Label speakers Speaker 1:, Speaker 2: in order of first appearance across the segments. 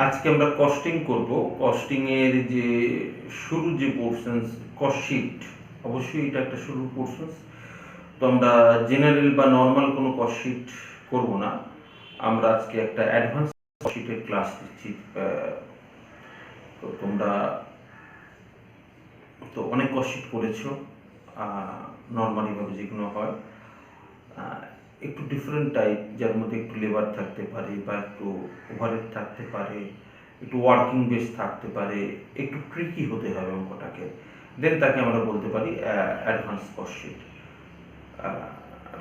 Speaker 1: আজকে আমরা কস্টিং করব। কস্টিং এর যে শুরু যে পোর্শনস, কস্ট শিট, অবশ্যই এটা একটা শুরু পোর্শনস। তো আমরা জেনারেল বা নর্মাল কোনো কস্ট শিট করব না, আমরা আজকে একটা অ্যাডভান্স কস্ট শিটের ক্লাস দিচ্ছি। তো তোমরা তো অনেক কস্ট শিট করেছো, নর্মালিভাবে যেগুলো হয়, একটু ডিফারেন্ট টাইপ, যার মধ্যে একটু লেবার থাকতে পারে বা একটু ওভারহেড থাকতে পারে, একটু ওয়ার্কিং বেস থাকতে পারে, একটু ট্রিকি হতে হবে অঙ্কটাকে, দেন তাকে আমরা বলতে পারি অ্যাডভান্স কস্ট শিট।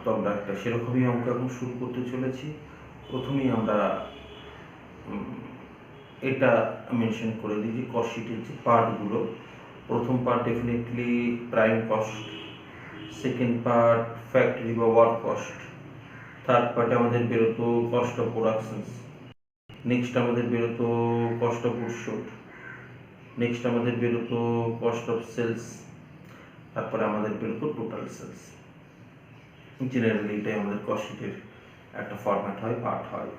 Speaker 1: তো আমরা একটা সেরকমই অঙ্ক এখন শুরু করতে চলেছি। প্রথমেই আমরা এটা মেনশন করে দিই যে কস্ট শিটের যে পার্টগুলো। প্রথম part definitely prime cost, second part factory বা ওয়ার্ক কস্ট, থার্ড পার্টে আমাদের বেরোতো কস্ট অফ প্রোডাকশন, নেক্সট আমাদের বেরোতো cost of goods sold, next আমাদের বেরোতো কস্ট অফ সেলস, তারপরে আমাদের বেরোতো টোটাল সেলস। জেনারেলি এটাই আমাদের কস্ট শিটের একটা ফরম্যাট হয়, পার্ট হয়।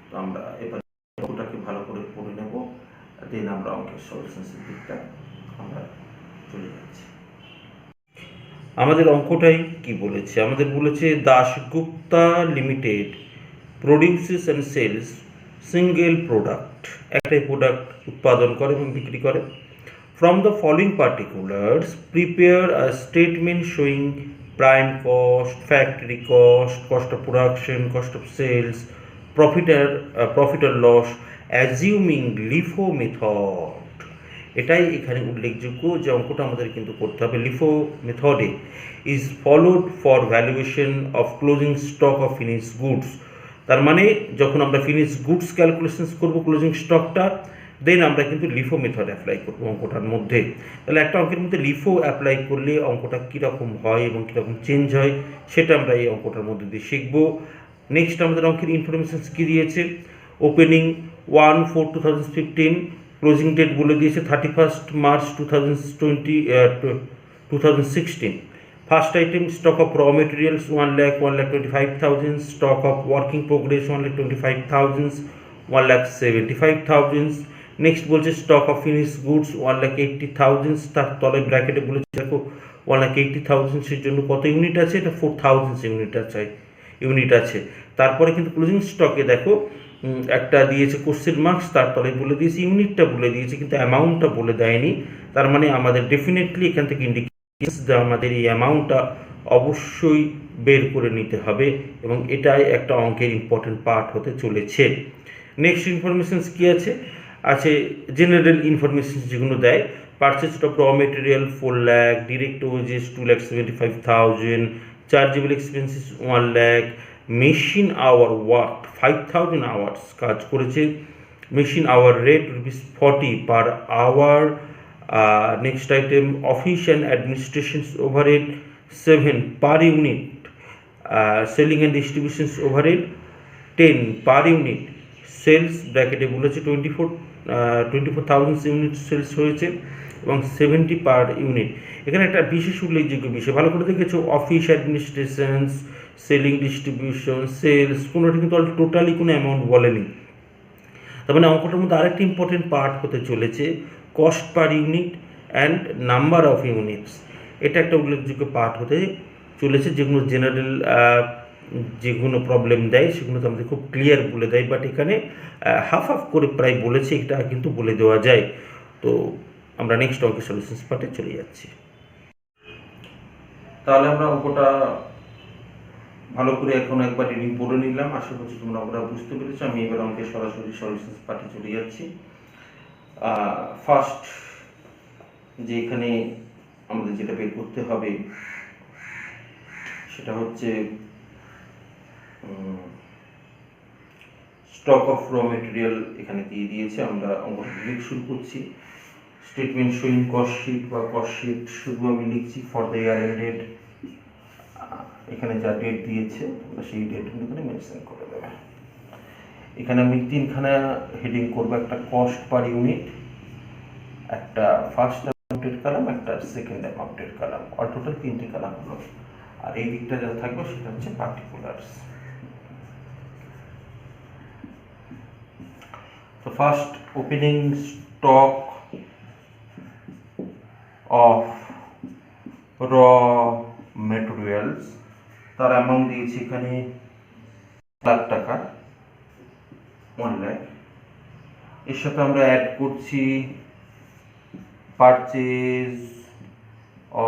Speaker 1: তো আমরা এবার ওটাকে ভালো করে পড়ে নেব, দেন আমরা অঙ্কের সলিউশনের দিকটা আমরা চলে যাচ্ছি। আমাদের অঙ্কটাই কি বলেছে, আমাদের বলেছে Dasgupta limited produces and sells single product, একটাই প্রোডাক্ট উৎপাদন করে এবং বিক্রি করে। From the following particulars prepare a statement showing prime cost, factory cost, cost of production, cost of sales, profit আর লস অ্যাজিউমিং লিফো মেথড। এটাই এখানে উল্লেখযোগ্য যে অঙ্কটা আমাদের কিন্তু করতে হবে লিফো মেথডে। Is followed for valuation of closing stock of finish goods. তার মানে যখন আমরা ফিনিশ গুডস ক্যালকুলেশনস করবো ক্লোজিং স্টকটা, দেন আমরা কিন্তু লিফো মেথড অ্যাপ্লাই করবো অঙ্কটার মধ্যে। তাহলে একটা অঙ্কের মধ্যে লিফো অ্যাপ্লাই করলে অঙ্কটা কীরকম হয় এবং কীরকম চেঞ্জ হয় সেটা আমরা এই অঙ্কটার মধ্যে দিয়ে শিখবো। নেক্সট আমাদের অঙ্কের ইনফরমেশনস কী দিয়েছে, ওপেনিং 1/4/2015, ক্লোজিং ডেট বলে দিয়েছে 31 March 2016। First item stock of raw materials 1,25,000, stock of working progress 1,25,000, 1,75,000। Next বলছে স্টক অফ ফিনিশ গুডস 1,80,000, তার তলায় ব্র্যাকেটে বলেছে দেখো 1,80,000 জন্য কত ইউনিট আছে, এটা 4,000 ইউনিট আছে। তারপরে কিন্তু ক্লোজিং স্টকে দেখো একটা দিয়েছে কোশ্চেন মার্কস, তার তলায় বলে দিয়েছে ইউনিটটা বলে দিয়েছে কিন্তু অ্যামাউন্টটা বলে দেয়নি। তার মানে আমাদের ডেফিনেটলি এখান থেকে আমাদের এই অ্যামাউন্টটা অবশ্যই বের করে নিতে হবে এবং এটাই একটা অঙ্কের ইম্পর্টেন্ট পার্ট হতে চলেছে। নেক্সট ইনফরমেশনস কী আছে, আছে জেনারেল ইনফরমেশন যেগুলো দেয়, purchase of raw material 4 lakh, direct wages 2,75,000, chargeable expenses 1 lakh, machine hour work 5,000 hours কাজ করেছে, machine hour rate ₹40 per hour. Next item office and administrations overhead 7 per unit, selling and distributions overhead 10 per unit, sales ব্র্যাকেটে বলেছে 24,000 unit sales হয়েছে এবং 70 per unit. এখানে একটা বিশেষ উল্লেখযোগ্য বিষয় ভালো করে দেখেছো, office administrations, selling, distribution, sales, কোনোটা কিন্তু টোটালি কোনো অ্যামাউন্ট বলেনি। তার মানে অঙ্কটার মধ্যে আরেকটি ইম্পর্টেন্ট পার্ট হতে চলেছে cost per unit and number of units. এটা একটা উল্লেখযোগ্য পার্ট হতে চলেছে, যেগুলো জেনারেল যেগুলো প্রবলেম দেয় সেগুলো তো আমাদের খুব ক্লিয়ার বলে দেয়, বাট এখানে হাফ করে প্রায় বলেছে, এটা কিন্তু বলে দেওয়া যায়। তো আমরা নেক্সট অঙ্কের সলিউশনস পার্টে চলে যাচ্ছি। তাহলে আমরা অঙ্কটা ভালো করে এখন একবার রিডিং পড়ে নিলাম, আশা করছি তোমরা অঙ্কটা বুঝতে পেরেছো। আমি এবার অঙ্কের সরাসরি সলিউশনস পার্টে চলে যাচ্ছি। ফার্স্ট যে এখানে আমাদের যেটা বের করতে হবে সেটা হচ্ছে স্টক অফ র মেটেরিয়াল এখানে দিয়ে দিয়েছে। আমরা অঙ্কটা লিখ শুরু করছি। স্টেটমেন্ট শোয়িং কস্ট শিট বা কস্ট শিট শুধু আমি লিখছি ফর দ্য ইয়ার এন্ডেড, এখানে যা ডেট দিয়েছে তোমরা সেই ডেটগুলো এখানে মেনশন করে দেবে। এখানে আমি তিনখানা হেডিং করবো, একটা কস্ট পার ইউনিট, একটা ফার্স্ট অ্যামাউন্টের কলাম, একটা সেকেন্ড অ্যামাউন্টের কলাম, আর টোটাল 3টে কলাম হলো। আর এই দিকটা যা থাকবে সেটা হচ্ছে পার্টিকুলার্স। তো তো first opening stock of raw materials, তার অ্যামাউন্ট দিয়েছি এখানে লাখ টাকা, 1 লাখ। এর সাথে আমরা অ্যাড করছি পারচেজ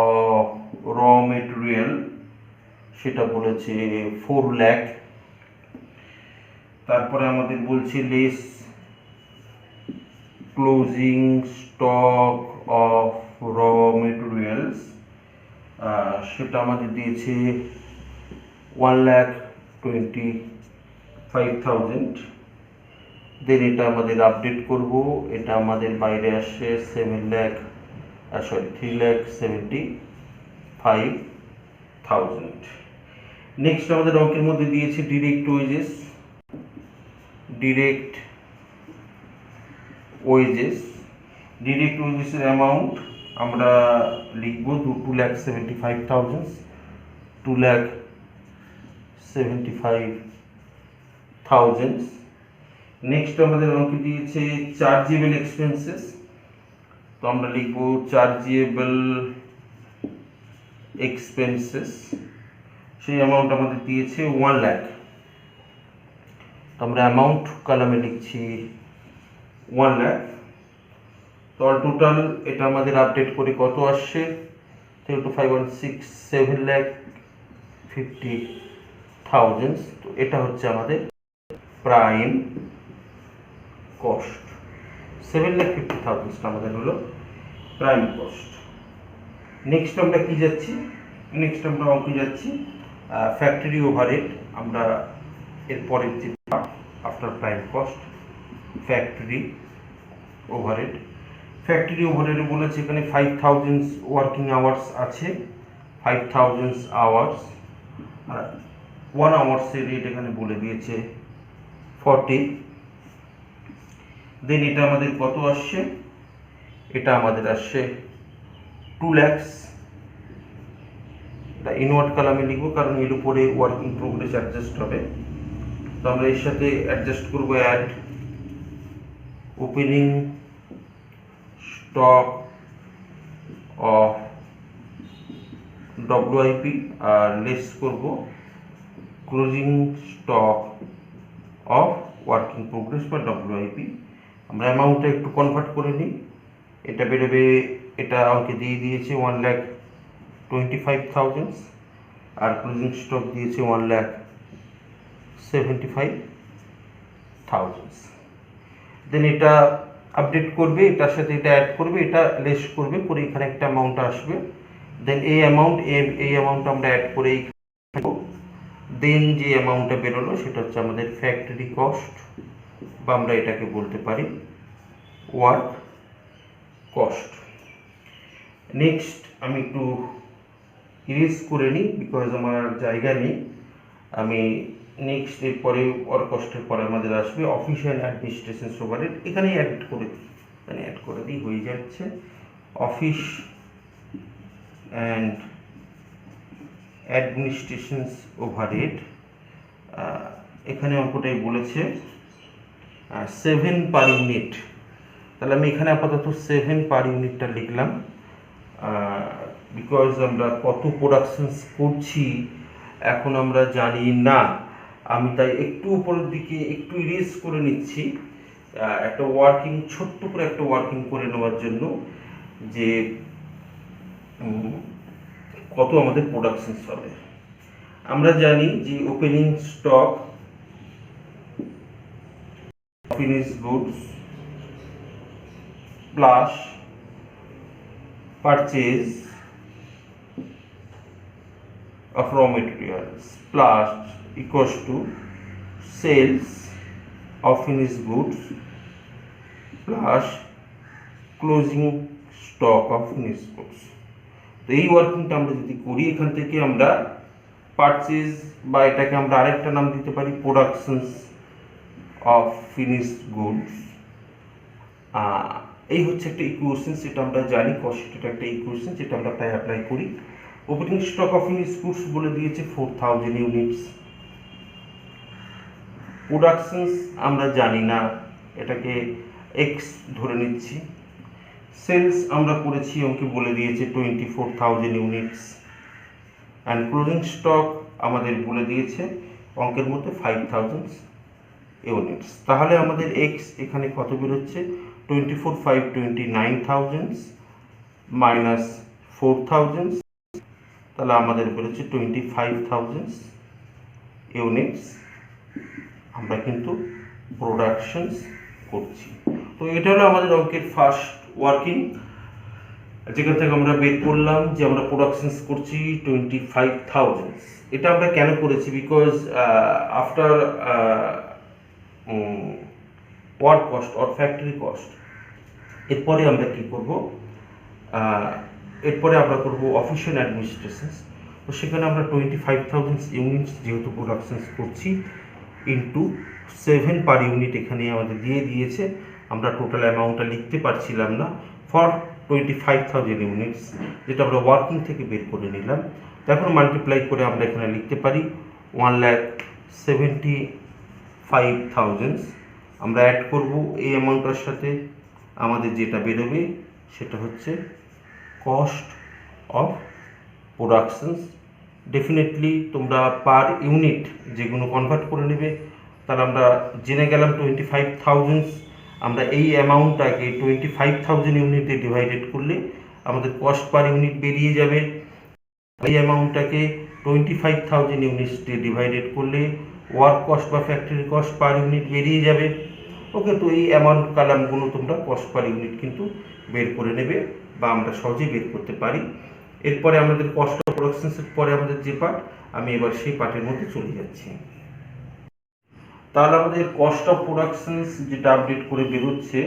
Speaker 1: অফ র মেটেরিয়াল, সেটা বলেছে 4 লাখ। তারপরে আমাদের বলছে less closing stock of raw materials, সেটা আমাদের দিয়েছে 1,25,000। দেন এটা আমাদের আপডেট করব, এটা আমাদের বাইরে আসে 3,75,000। নেক্সট আমাদের অঙ্কের মধ্যে দিয়েছে ডিরেক্ট ওয়েজেসের অ্যামাউন্ট আমরা লিখব 2,75,000, 2,75,000। নেক্সট আমাদের অঙ্কে দিয়েছে চার্জেবল এক্সপেন্সেস, তো আমরা লিখব চার্জেবল এক্সপেন্সেস, সেই অ্যামাউন্ট আমাদের দিয়েছে 1 লাখ। তো আমরা অ্যামাউন্ট কলামে লিখছি 1 লাখ। তো অল টোটাল এটা আমাদের আপডেট করে কত আসছে, 7,50,000। তো এটা হচ্ছে আমাদের প্রাইম কস্ট, 7,50,000 আমাদের হলো প্রাইম কস্ট। নেক্সট আমরা কি যাচ্ছি, নেক্সট আমরা অঙ্কে যাচ্ছি ফ্যাক্টরি ওভারহেড। আমরা এরপরের যে আফটার প্রাইম কস্ট ফ্যাক্টরি ওভারহেডে বলেছে এখানে 5,000 ওয়ার্কিং আওয়ার্স আছে, 5,000 আওয়ার্স, আর 1 আওয়ার্সের রেট এখানে বলে দিয়েছে 40। দেন এটা আমাদের কত আসছে, এটা আমাদের আসছে 2 লাখ। এটা ইনওয়ার্ড কলামে লিখবো কারণ এর উপরে ওয়ার্কিং প্রোগ্রেস অ্যাডজাস্ট হবে। তো আমরা এর সাথে অ্যাডজাস্ট করবো add opening stock of WIP আর লেস করব closing stock of working progress বা WIP। আমরা অ্যামাউন্টটা একটু কনভার্ট করে নিই, এটা বেরোবে, এটা অঙ্কে দিয়ে দিয়েছে 1,25,000 আর ক্লোজিং স্টক দিয়েছে 1,75,000। দেন এটা আপডেট করবে, এটার সাথে এটা অ্যাড করবে, এটা লেস করবে, করে এখানে একটা অ্যামাউন্ট আসবে। দেন এই অ্যামাউন্ট আমরা অ্যাড করে দেন যে অ্যামাউন্টটা বেরোলো সেটা হচ্ছে আমাদের ফ্যাক্টরি কস্ট, বা আমরা এটাকে বলতে পারি ওয়ার্ক কস্ট। নেক্সট আমি একটু ইরেজ করে নিই বিকজ আমার জায়গা নেই। আমি নেক্সট এরপরে ওয়ার্ক কস্টের পরে আমাদের আসবে অফিসিয়াল অ্যাডমিনিস্ট্রেশন ওভারহেড, এখানেই অ্যাড করে দিই হয়ে যাচ্ছে অফিস অ্যান্ড অ্যাডমিনিস্ট্রেশন ওভারহেড। এখানে অঙ্কটাই বলেছে 7 পার ইউনিট, তাহলে আমি এখানে আপাতত 7 পার ইউনিটটা লিখলাম বিকজ আমরা কত প্রোডাকশনস করছি এখন আমরা জানি না, আমি তাই একটু উপরের দিকে একটু ইরেজ করে নিচ্ছি একটা ওয়ার্কিং, ছোট্ট করে একটা ওয়ার্কিং করে নেওয়ার জন্য যে কত আমাদের প্রোডাকশনস হবে। আমরা জানি যে opening stock finished goods plus purchase of raw materials plus equals to sales of finished goods plus closing stock of finished goods। তো এই ওয়ার্কিংটা আমরা যদি করি, এখান থেকে আমরা পারচেজ বা এটাকে আমরা আরেকটা নাম দিতে পারি প্রোডাকশনস অফ ফিনিশড গুডস। এই হচ্ছে একটা ইকুয়েশন, যেটা আমরা জানি কস্টের একটা ইকুয়েশন, যেটা আমরা তাই অ্যাপ্লাই করি। Opening stock of finished goods বলে দিয়েছে 4,000 ইউনিটস। প্রোডাকশনস আমরা জানি না, এটাকে এক্স ধরে নিচ্ছি। সেলস আমরা করেছি, অঙ্কে বলে দিয়েছে 24,000 ইউনিটস, অ্যান্ড ক্লোজিং স্টক আমাদের বলে দিয়েছে অঙ্কের মধ্যে 5,000 ইউনিটস। তাহলে আমাদের এক্স এখানে কত বেরোচ্ছে, 29,000 মাইনাস 4,000, তাহলে আমাদের বেরোচ্ছে 25,000 ইউনিটস আমরা কিন্তু প্রোডাকশনস করছি। তো এটা হলো আমাদের অঙ্কের ফার্স্ট ওয়ার্কিং, যেখান থেকে আমরা বের করলাম যে আমরা প্রোডাকশনস করছি 25,000। এটা আমরা কেন করেছি, because after work cost or factory cost, এরপরে আমরা কি করব, এরপরে আমরা করব অফিসিয়াল অ্যাডমিনিস্ট্রেশনস। তো সেখানে আমরা 25,000 ইউনিটস যেহেতু প্রোডাকশনস করছি ইন্টু 7 পার ইউনিট এখানে আমাদের দিয়ে দিয়েছে, আমরা টোটাল অ্যামাউন্টটা লিখতে পারছিলাম না, ফর 25,000 ইউনিটস, যেটা আমরা ওয়ার্কিং থেকে বের করে নিলাম। তো এখন মাল্টিপ্লাই করে আমরা এখানে লিখতে পারি 1,75,000। আমরা অ্যাড করব এই অ্যামাউন্টটার সাথে, আমাদের যেটা বেরোবে সেটা হচ্ছে কস্ট অফ প্রোডাকশনস। ডেফিনেটলি তোমরা পার ইউনিট যেগুলো কনভার্ট করে নেবে, তাহলে আমরা জেনে গেলাম 25,000, আমরা এই অ্যামাউন্টটাকে 25,000 ইউনিটে ডিভাইডেড করলে আমাদের কস্ট পার ইউনিট বেরিয়ে যাবে। এই অ্যামাউন্টটাকে 25,000 ইউনিটে ডিভাইডেড করলে ওয়ার্ক কস্ট বা ফ্যাক্টরি কস্ট পার ইউনিট বেরিয়ে যাবে। ওকে, তো এই অ্যামাউন্ট কালামগুলো তোমরা কস্ট পার ইউনিট কিন্তু বের করে নেবে, বা আমরা সহজেই বের করতে পারি। এরপরে আমাদের কস্ট অফ প্রোডাকশনসের পরে আমাদের যে পার্ট, আমি এবার সেই পার্টের মধ্যে চলে যাচ্ছি। তাহলে আমাদের কস্ট অফ প্রোডাকশনস যেটা আপডেট করে বেরোচ্ছে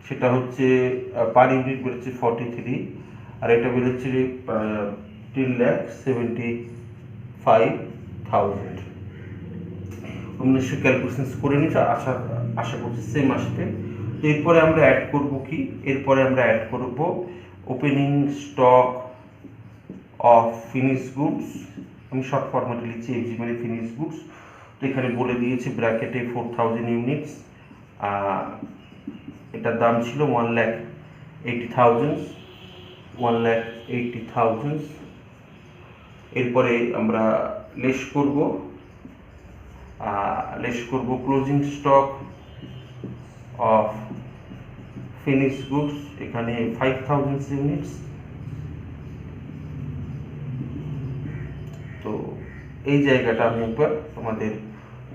Speaker 1: সেটা হচ্ছে পার ইউনিট বেরোচ্ছে 43, আর এটা বেরোচ্ছে 10,75,000। তোমরা নিশ্চয়ই ক্যালকুলেশনস করে নিচ্ছ, আশা করছি সেম আসবে। তো এরপরে আমরা অ্যাড করব কি, এরপরে আমরা অ্যাড করব opening stock of finish goods. আমি শর্ট ফরম্যাটে লিখছি এফজি মানে ফিনিশ গুডস। তো এখানে বলে দিয়েছে ব্র্যাকেটে 4,000 ইউনিটস, এটার দাম ছিল 1,80,000। এরপরে আমরা লেস করব closing stock of finish goods, এখানে 5,000 ইউনিটস। তো এই জায়গাটা আমি একবার তোমাদের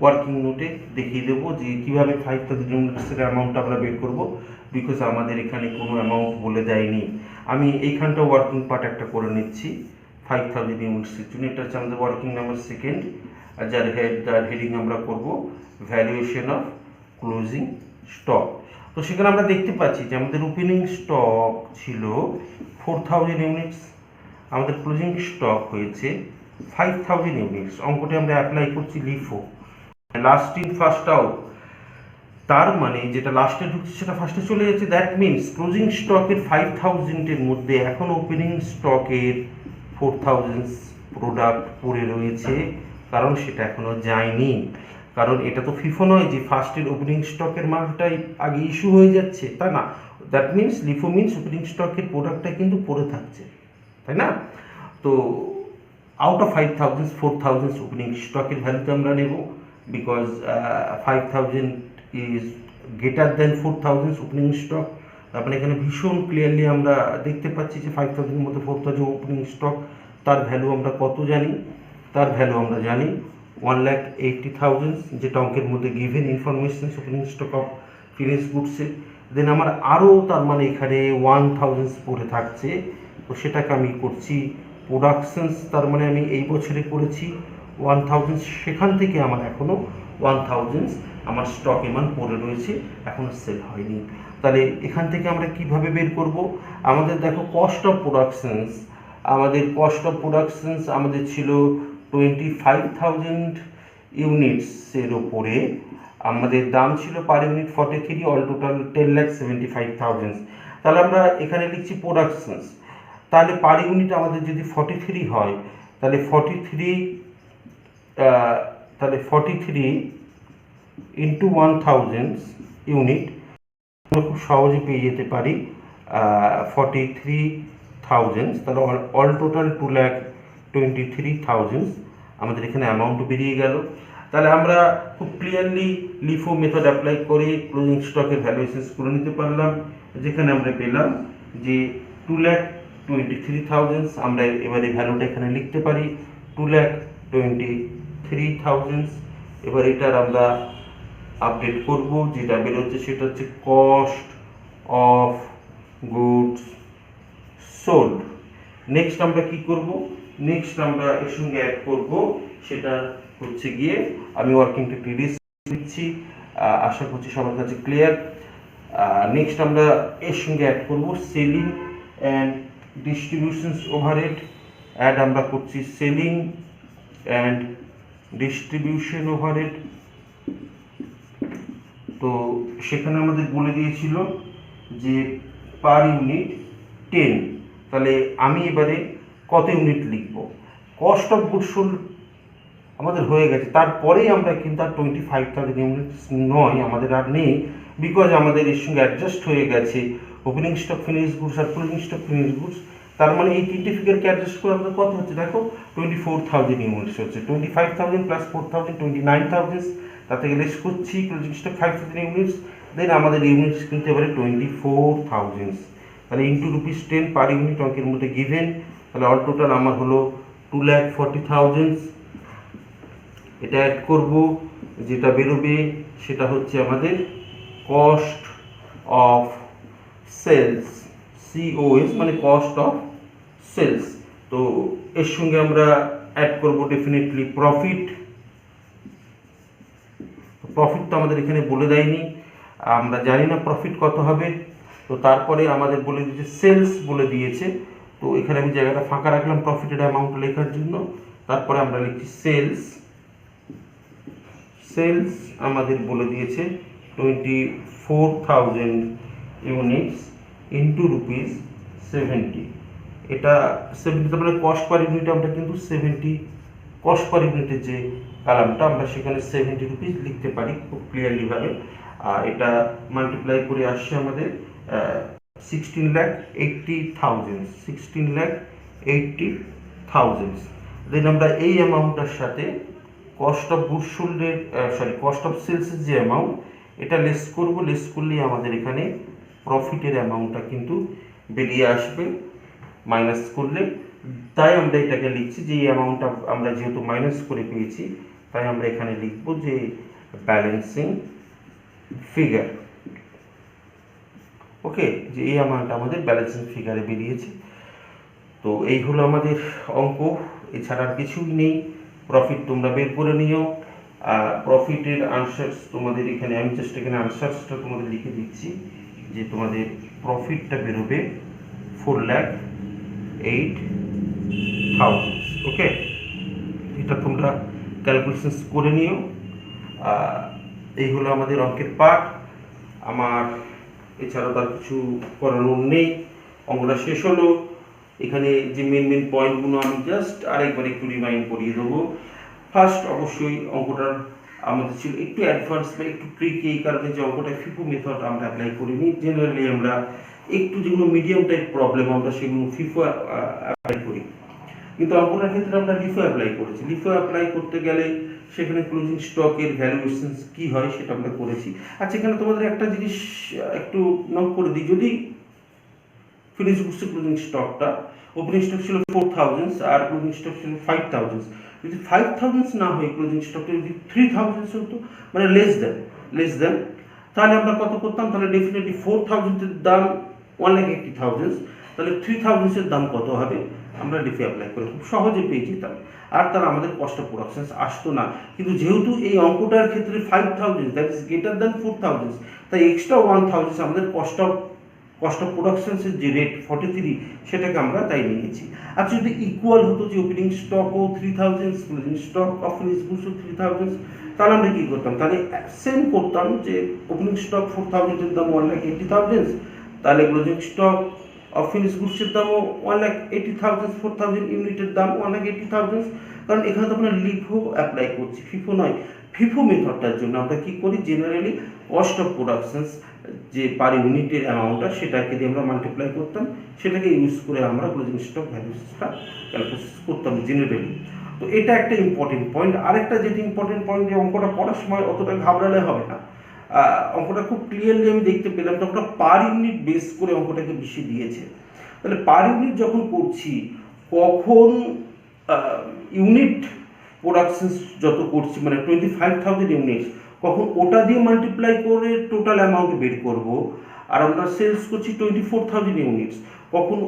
Speaker 1: ওয়ার্কিং নোটে দেখিয়ে দেবো যে কীভাবে 5,000 ইউনিটসের অ্যামাউন্ট আমরা বের করব, বিকজ আমাদের এখানে কোনো অ্যামাউন্ট বলে দেয়নি। আমি এইখানটা ওয়ার্কিং পার্ট একটা করে নিচ্ছি 5,000 ইউনিটসের জন্য। এটা হচ্ছে আমাদের ওয়ার্কিং নাম্বার সেকেন্ড, যার হেডিং আমরা করব ভ্যালুয়েশন অফ ক্লোজিং স্টক। তো সেখানে আমরা দেখতে পাচ্ছি যে আমাদের ওপেনিং স্টক ছিল 4,000 ইউনিটস, আমাদের ক্লোজিং স্টক হয়েছে 5,000 ইউনিটস। অঙ্কটি আমরা অ্যাপ্লাই করছি LIFO, last in first out, তার মানে যেটা লাস্টে ঢুকছে সেটা ফার্স্টে চলে যাচ্ছে। দ্যাট মিনস ক্লোজিং স্টকের 5,000-এর মধ্যে এখন ওপেনিং স্টকের 4,000 প্রোডাক্ট পড়ে রয়েছে, কারণ সেটা এখনো যায়নি। কারণ এটা তো ফিফো নয় যে ফার্স্টের ওপেনিং স্টকের মালটাই আগে ইস্যু হয়ে যাচ্ছে, তা না। That means LIFO means opening স্টকের প্রোডাক্টটা কিন্তু পড়ে থাকছে, তাই না? তো আউট অফ 5,000 4,000 ওপেনিং স্টকের ভ্যালুতে আমরা নেব, because 5,000 is greater than 4,000 opening stock. তারপরে এখানে ভীষণ ক্লিয়ারলি আমরা দেখতে পাচ্ছি যে 5,000-এর মধ্যে 4,000 ওপেনিং স্টক, তার ভ্যালু আমরা কত জানি, তার ভ্যালু আমরা জানি 1,80,000, যেটা অঙ্কের মধ্যে given information opening stock of finish গুডসের। দেন আমার আরও তার মানে এখানে 1,000 পড়ে থাকছে, তো সেটাকে আমি করছি প্রোডাকশনস, তার মানে আমি এই বছরে করেছি 1,000, সেখান থেকে আমার এখনও 1,000 আমার স্টক এমান পড়ে রয়েছে, এখনও সেল হয়নি। তাহলে এখান থেকে আমরা কিভাবে বের করব? আমাদের দেখো কস্ট অফ প্রোডাকশনস, আমাদের ছিল 25,000 ইউনিটসের ওপরে, আমাদের দাম ছিল পার ইউনিট 43, অল টোটাল 10,75,000। তাহলে আমরা এখানে লিখছি প্রোডাকশনস, তাহলে পার ইউনিট আমাদের যদি 43 হয়, তাহলে 43 ইন্টু 1,000 ইউনিট আমরা খুব সহজে পেয়ে যেতে পারি 43,000। তাহলে অল টোটাল 2,23,000 আমাদের এখানে অ্যামাউন্ট বেরিয়ে গেল। তাহলে আমরা খুব ক্লিয়ারলি লিফো মেথড অ্যাপ্লাই করে ক্লোজিং স্টকের ভ্যালুয়েশন করে নিতে পারলাম, যেখানে আমরা পেলাম যে 2,23,000। আমরা এবারে ভ্যালুটা এখানে লিখতে পারি 2,23,000। এবার এটার আমরা আপডেট করব, যেটা বেরোচ্ছে সেটা হচ্ছে cost of goods sold. Next আমরা কি করব, নেক্সট আমরা এর সঙ্গে অ্যাড করব, সেটা হচ্ছে গিয়ে আমি ওয়ার্কিংটা রিডিউস দিচ্ছি, আশা করছি সবার কাছে ক্লিয়ার। নেক্সট আমরা এর সঙ্গে অ্যাড করব selling and distributions overhead. Add আমরা করছি সেলিং অ্যান্ড ডিস্ট্রিবিউশন ওভারহেড। তো সেখানে আমাদের বলে দিয়েছিল যে পার ইউনিট 10। তাহলে আমি এবারে কত ইউনিট লিখব, কস্ট অফ গুডস সোল্ড আমাদের হয়ে গেছে, তারপরেই আমরা কিন্তু আর 25,000 ইউনিটস নয়, আমাদের আর নেই, বিকজ আমাদের এর সঙ্গে অ্যাডজাস্ট হয়ে গেছে ওপেনিং স্টক ফিনিশ গুডস আর ক্লোজিং স্টক ফিনিশ গুডস। তার মানে এই তিনটে ফিগারকে অ্যাডজাস্ট করে আমাদের কত হচ্ছে দেখো 24,000 ইউনিটস হচ্ছে। 25,000 প্লাস 4,000 29,000, তার থেকে লেস করছি ক্লোজিং স্টক 5,000 ইউনিটস, দেন আমাদের ইউনিটস কিন্তু এবারে 24,000। তাহলে ইন্টু ₹10 পার ইউনিট অঙ্কের মধ্যে গিভেন। তাহলে অল টোটাল আমার হলো 2,40,000। এটা অ্যাড করব, যেটা বেরোবে সেটা হচ্ছে আমাদের কস্ট অফ সেলস, COS মানে কস্ট অফ সেলস। তো এর সঙ্গে আমরা অ্যাড করব ডেফিনেটলি প্রফিট। প্রফিট তো আমাদের এখানে বলে দেয়নি, আমরা জানি না প্রফিট কত হবে। তো তারপরে আমাদের বলে দিয়েছে সেলস বলে দিয়েছে, তো এখানে আমি জায়গাটা ফাঁকা রাখলাম প্রফিটের অ্যামাউন্ট লেখার জন্য। তারপরে আমরা লিখছি সেলস। সেলস আমাদের বলে দিয়েছে 24,000 ইউনিটস ইন্টু ₹70। এটা 70 মানে কস্ট পার ইউনিট, আমরা কিন্তু 70 কস্ট পার ইউনিটের যে কালামটা আমরা সেখানে 70 রুপিস লিখতে পারি খুব ক্লিয়ারলি ভাবে। আর এটা মাল্টিপ্লাই করে আসছে আমাদের 16,80,000, 16,80,000। দেন আমরা এই অ্যামাউন্টটার সাথে কস্ট অফ গুডস সোল্ডের কস্ট অফ সেলসের যে অ্যামাউন্ট, এটা লেস করব, লেস করলেই আমাদের এখানে প্রফিটের অ্যামাউন্টটা কিন্তু বেরিয়ে আসবে মাইনাস করলে। তাই আমরা এটাকে লিখছি যে এই অ্যামাউন্টটা আমরা যেহেতু মাইনাস করে পেয়েছি, তাই আমরা এখানে লিখব যে ব্যালেন্সিং ফিগার। ওকে, যে এই অ্যামাউন্টটা আমাদের ব্যালেন্সিং ফিগারে বেরিয়েছে। তো এই হলো আমাদের অঙ্ক, এছাড়া আর কিছুই নেই। প্রফিট তোমরা বের করে নিও। প্রফিটের আনসার্স তোমাদের এখানে, আমি জাস্ট এখানে আনসার্সটা তোমাদের লিখে দিচ্ছি যে তোমাদের প্রফিটটা বেরোবে 4,08,000। ওকে, এটা তোমরা ক্যালকুলেশনস করে নিও। এই হলো আমাদের অঙ্কের পার্ট। আমার এছাড়াও তার কিছু করানোর নেই, অঙ্কটা শেষ হলো। এখানে যে মেন পয়েন্টগুলো আমি জাস্ট আরেকবার একটু রিমাইন্ড করিয়ে দেবো। ফার্স্ট অবশ্যই অঙ্কটার আমাদের ছিল একটু অ্যাডভান্স বা একটু ট্রিকি, এই কারণে যে অঙ্কটা ফিফো মেথড আমরা অ্যাপ্লাই করিনি। জেনারেলি আমরা একটু যেগুলো মিডিয়াম টাইপ প্রবলেম আমরা সেগুলো ফিফো অ্যাপ্লাই করি, কিন্তু অঙ্কটার ক্ষেত্রে আমরা লিফো অ্যাপ্লাই করেছি। লিফো অ্যাপ্লাই করতে গেলে সেখানে ক্লোজিং স্টকের ভ্যালুয়েশন কী হয় সেটা আমরা করেছি। আচ্ছা, এখানে তোমাদের একটা জিনিস একটু নোট করে দিই, যদি ফিনিশ গুডসের ক্লোজিং স্টকটা ওপেনিং স্টক ছিল 4,000 আর ক্লোজিং স্টক ছিল 5,000, যদি 5,000 না হয় ক্লোজিং স্টকটা যদি 3,000 হতো, মানে লেস দেন, তাহলে আমরা কত করতাম? তাহলে ডেফিনেটলি 4,000 এর দাম 1,80,000, তাহলে 3,000 এর দাম কত হবে? আমরা ডিফি অ্যাপ্লাই করে খুব সহজে পেয়ে যেতাম, আর তারা আমাদের কস্ট অফ প্রোডাকশন আসতো না। কিন্তু যেহেতু এই অঙ্কটার ক্ষেত্রে 5,000 দ্যাট ইজ গ্রেটার দ্যান 4,000, তাই এক্সট্রা 1,000 আমাদের কস্ট অফ প্রোডাকশনের যে রেট 43, সেটাকে আমরা তাই নিয়েছি। আর যদি ইকুয়াল হতো যে ওপেনিং স্টকও 3,000, ক্লোজিং স্টক অফ ফিনিশ গুডসও 3,000, তাহলে আমরা কী করতাম? তাহলে সেম করতাম যে ওপেনিং স্টক 4,000 এর দাম 1,80,000, তাহলে ক্লোজিং স্টক অফ ফিনিশ গুডসের দামও 1,80,000, 4,000 ইউনিটের দাম 1,80,000। কারণ এখানে তো আমরা লিফো অ্যাপ্লাই করছি, ফিফো নয়। ফিফো মেথডটার জন্য আমরা কি করি, জেনারেলি কস্ট অফ প্রোডাকশনস যে পার ইউনিটের অ্যামাউন্টটা সেটাকে দিয়ে আমরা মাল্টিপ্লাই করতাম, সেটাকে ইউজ করে আমরা ক্লোজিং স্টক ভ্যালুসটা ক্যালকুলেট করতাম জেনারেলি। তো এটা একটা ইম্পর্টেন্ট পয়েন্ট। আরেকটা যেটা ইম্পর্টেন্ট পয়েন্ট, যে অঙ্কটা পড়ার সময় অতটা ঘাবড়ালে হবে না, অঙ্কটা খুব ক্লিয়ারলি আমি দেখতে পেলাম, তখন পার ইউনিট বেস করে অঙ্কটাকে বেশি দিয়েছে। তাহলে পার ইউনিট যখন করছি, কখন ইউনিট প্রোডাকশন যত করছি মানে 25,000 ইউনিটস, কখন ওটা দিয়ে মাল্টিপ্লাই করে টোটাল অ্যামাউন্ট বের করব। আর আমরা সেলস করছি 24,000 ইউনিটস, কখন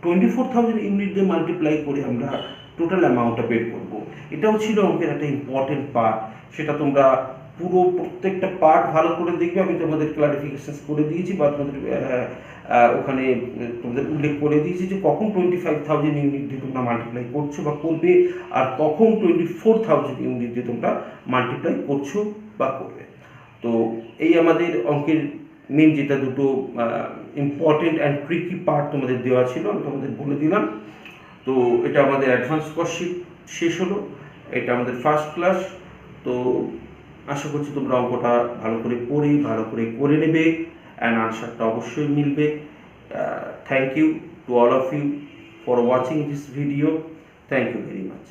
Speaker 1: 24,000 ইউনিট দিয়ে মাল্টিপ্লাই করে আমরা টোটাল অ্যামাউন্টটা বের করব। এটাও ছিল অঙ্কের একটা ইম্পর্টেন্ট পার্ট। সেটা তোমরা পুরো প্রত্যেকটা পার্ট ভালো করে দেখবে, আমি তোমাদের ক্লারিফিকেশন করে দিয়েছি বা তোমাদের ওখানে তোমাদের উল্লেখ করে দিয়েছি যে কখন 25,000 ইউনিট দিয়ে তোমরা মাল্টিপ্লাই করছো বা করবে, আর কখন 24,000 ইউনিট দিয়ে তোমরা মাল্টিপ্লাই করছো বা করবে। তো এই আমাদের অঙ্কের মেন যেটা দুটো ইম্পর্টেন্ট অ্যান্ড ট্রিকি পার্ট তোমাদের দেওয়া ছিল, আমি তোমাদের বলে দিলাম। তো এটা আমাদের অ্যাডভান্স কস্টশিট শেষ হলো, এটা আমাদের ফার্স্ট ক্লাস। তো আশা করছি তোমরা অঙ্কটা ভালো করে পড়ে ভালো করে করে নেবে, অ্যান্ড আনসারটা অবশ্যই মিলবে। Thank you to all of you for watching this video. Thank you very much.